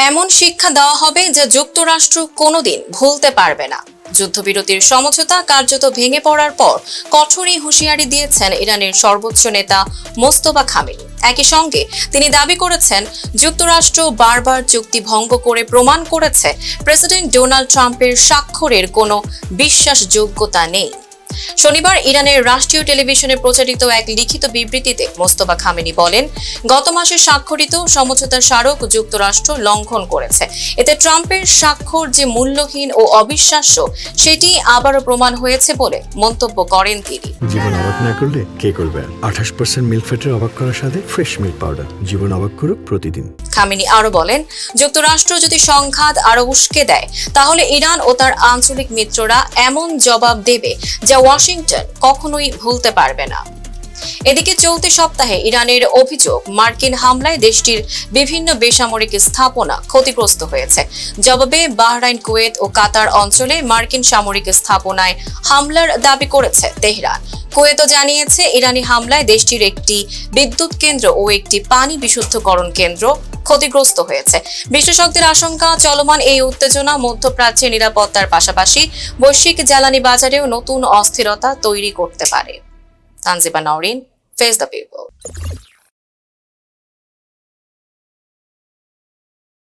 এমন শিক্ষা দেওয়া হবে যা যুক্তরাষ্ট্র কোনোদিন ভুলতে পারবে না। যুদ্ধবিরতির সমঝোতা কার্যত ভেঙে পড়ার পর কঠোরই হুঁশিয়ারি দিয়েছেন ইরানের সর্বোচ্চ নেতা মোস্তফা খামেনি। একই সঙ্গে তিনি দাবি করেছেন, যুক্তরাষ্ট্র বারবার চুক্তি ভঙ্গ করে প্রমাণ করেছে প্রেসিডেন্ট ডোনাল্ড ট্রাম্পের স্বাক্ষরের কোনো বিশ্বাসযোগ্যতা নেই। শনিবার ইরানের রাষ্ট্রীয় টেলিভিশনে প্রচারিত এক লিখিত বিবৃতিতে মোস্তফা খামেনি বলেন, গত মাসে স্বাক্ষরিত সমঝোতার স্মারক যুক্তরাষ্ট্র লঙ্ঘন করেছে। এতে ট্রাম্পের স্বাক্ষর যে মূল্যহীন ও অবিশ্বাস্য সেটি আবারও প্রমাণ হয়েছে বলে মন্তব্য করেন তিনি। জীবন অবাক না করলে কে করবে? 28% মিল্ক ফ্যাটের অবাক করার সাথে ফ্রেশ মিল্ক পাউডার। জীবন অবাক করুক প্রতিদিন। খামেনি আরো বলেন, যুক্তরাষ্ট্র যদি সংঘাত আরো উস্কে দেয় তাহলে ইরান ও তার আঞ্চলিক মিত্ররা এমন জবাব দেবে যা ওয়াশিংটন কখনোই ভুলতে পারবে না। এদিকে চলতি সপ্তাহে ইরানের অভিযোগ, মার্কিন হামলায় দেশটির বিভিন্ন বেসামরিক স্থাপনা ক্ষতিগ্রস্ত হয়েছে। জবাবে বাহরাইন, কুয়েত ও কাতার অঞ্চলে মার্কিন সামরিক স্থাপনায় হামলার দাবি করেছে তেহরান। কুয়েতও জানিয়েছে ইরানি হামলায় দেশটির একটি বিদ্যুৎ কেন্দ্র ও একটি পানি বিশুদ্ধকরণ কেন্দ্র ক্ষতিগ্রস্ত হয়েছে। বিশ্লেষকদের আশঙ্কা, চলমান এই উত্তেজনা মধ্যপ্রাচ্যের নিরাপত্তার পাশাপাশি বৈশ্বিক জ্বালানি বাজারেও নতুন অস্থিরতা তৈরি করতে পারে। Tanjiba Nowrin, face the people.